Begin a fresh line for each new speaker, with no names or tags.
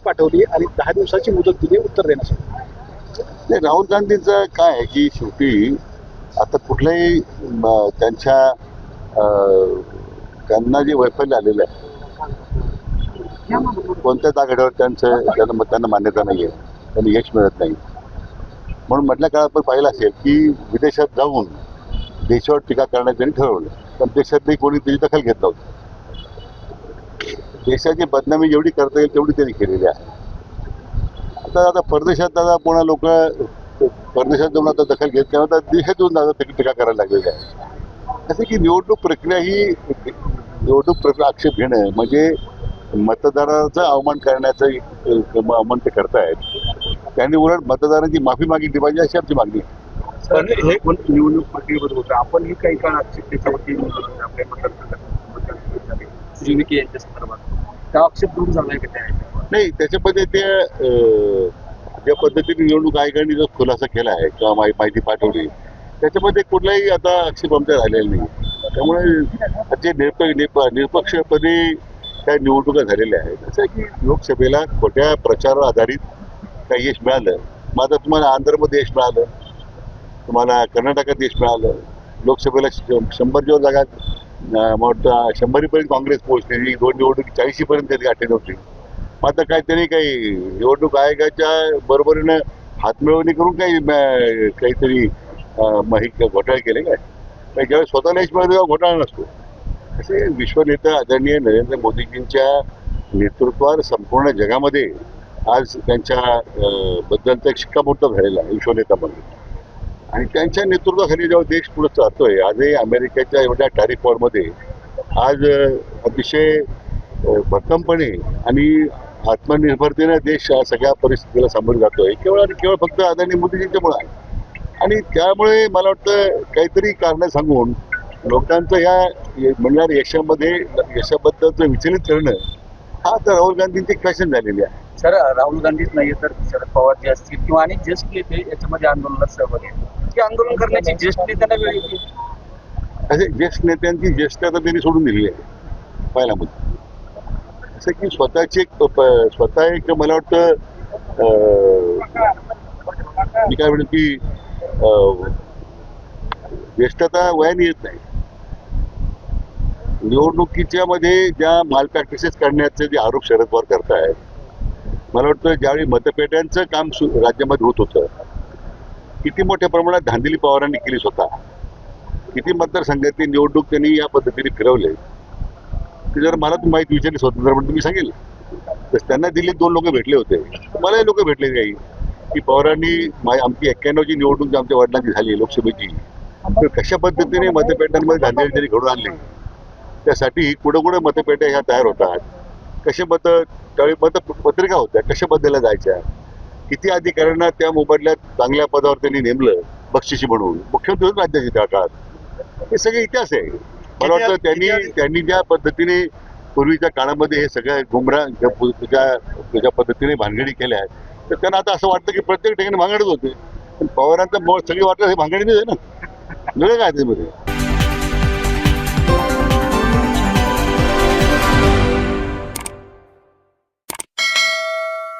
पाठवली आणि 10 दिवसाची मुदत दिली उत्तर देण्यासाठी.
नाही, राहुल गांधींचं काय आहे की शेवटी आता कुठल्याही त्यांना जे वैफल्य आलेलं आहे कोणत्या जागेवर त्यांना मान्यता नाही आहे, त्यांना यश मिळत नाही. म्हणून मधल्या काळात आपण पाहिलं असेल की विदेशात जाऊन देशावर टीका करण्याचं त्यांनी ठरवलं, पण देशातही कोणी त्याची दखल घेत नव्हतं. देशाची बदनामी जेवढी करता येईल तेवढी त्यांनी केलेली आहे. आता परदेशात पुन्हा लोक परदेशात जाऊन आता दखल घेत नाही, आता देशात येऊन आता टीका करायला लागलेली आहे. असं की निवडणूक प्रक्रिया आक्षेप घेणं म्हणजे मतदाराचा अवमान करण्याचं अवमान ते करतायत. त्यांनी उलट मतदारांची माफी मागितली पाहिजे अशी आमची मागणी आहे.
पण हे निवडणूक प्रक्रियेबद्दल होतं, आपण ही काही काळ आक्षेप त्याच्यावरती आपल्या मतदारांच्या यांच्या संदर्भात त्या आक्षेप दूर झालाय का त्या
नाही, त्याच्यामध्ये ते ज्या पद्धतीने निवडणूक आयोगाने जो खुलासा केला आहे किंवा माहिती पाठवली त्याच्यामध्ये कुठलाही आता आक्षेप आमच्या झालेला नाही. त्यामुळे जे निरपक्षपणे त्या निवडणुका झालेल्या आहेत. असं आहे की लोकसभेला खोट्या प्रचारावर आधारित काही यश मिळालं. मग आता तुम्हाला आंध्रमध्ये यश मिळालं, तुम्हाला कर्नाटकात यश मिळालं. लोकसभेला 100 जागा 100पर्यंत काँग्रेस पोहोचलेली, 2 निवडणुकी 40पर्यंत त्यांनी गाठली नव्हती. मग आता काय त्यांनी काही निवडणूक आयोगाच्या बरोबरीनं हातमिळवणी करून काहीतरी घोटाळे केले काय? ज्यावेळेस स्वतःला यश मिळालं तेव्हा घोटाळा नसतो. असे विश्वनेता आदरणीय नरेंद्र मोदीजींच्या नेतृत्वावर संपूर्ण जगामध्ये आज त्यांच्या बद्दलचा एक शिक्कामोर्तब झालेला आहे विश्वनेता म्हणून. आणि त्यांच्या नेतृत्वाखाली जेव्हा देश पुढे चालतोय, आजही अमेरिकेच्या एवढ्या टॅरिफ वॉरमध्ये आज अतिशय भक्कमपणे आणि आत्मनिर्भरतेने देश सगळ्या परिस्थितीला सामोरे जातोय केवळ आणि केवळ फक्त आदरणीय मोदीजींच्यामुळे आहे. आणि त्यामुळे मला वाटतं काहीतरी कारणं सांगून लोकांचं या म्हणणार यशाबद्दलचं विचलित करणं हा तर राहुल गांधींची फॅशन झालेली आहे.
सर, राहुल गांधीच नाही तर शरद पवार जे असतील किंवा अनेक ज्येष्ठ नेते याच्यामध्ये आंदोलनात सहभागी आहेत, की आंदोलन करण्याची ज्येष्ठ नेत्यांना वेळ येते.
असे ज्येष्ठ नेत्यांची ज्येष्ठता त्यांनी सोडून दिलेली आहे पहिला मुद्दा. असं की स्वतः एक मला वाटतं मी काय म्हणेन की ज्येष्ठता वयाने येत नाही. निवडणुकीच्या मध्ये ज्या माल प्रॅक्टिसेस करण्याचे जे आरोप शरद पवार करतायत, मला वाटतं ज्यावेळी मतपेट्यांचं काम राज्यामध्ये होत होतं, किती मोठ्या प्रमाणात धांदली पवारांनी केली स्वतः, किती मतदारसंघातली निवडणूक त्यांनी या पद्धतीने फिरवले की जर मला तुम्ही माहिती विचारली स्वतंत्र म्हणून तुम्ही सांगेल. तर त्यांना दिल्लीत 2 लोक भेटले होते, मलाही लोक भेटले काही की पवारांनी आमची 91ची निवडणूक आमच्या वडिलांची झाली लोकसभेची, तर कशा पद्धतीने मतपेट्यांमध्ये धांदली त्यांनी घडून आणली, त्यासाठी कुठं मतपेट्या ह्या तयार होतात, कसे त्यावेळी मतपत्रिका होत्या कशा बदलल्या जायच्या, किती अधिकाऱ्यांना त्या मोबदल्यात चांगल्या पदावर त्यांनी नेमलं बक्षिसी म्हणून, मुख्यमंत्री होते राज्याचे त्या काळात. हे सगळे इतिहास आहे. मला वाटतं त्यांनी ज्या पद्धतीने पूर्वीच्या काळामध्ये हे सगळ्या गुमराह ज्या पद्धतीने भानगडी केल्या आहेत, तर त्यांना आता असं वाटतं की प्रत्येक ठिकाणी भांगडच होते. पण पवारांचं सगळी वाटतं हे भांगडी नाही आहे ना, वेगळं काय त्यामध्ये.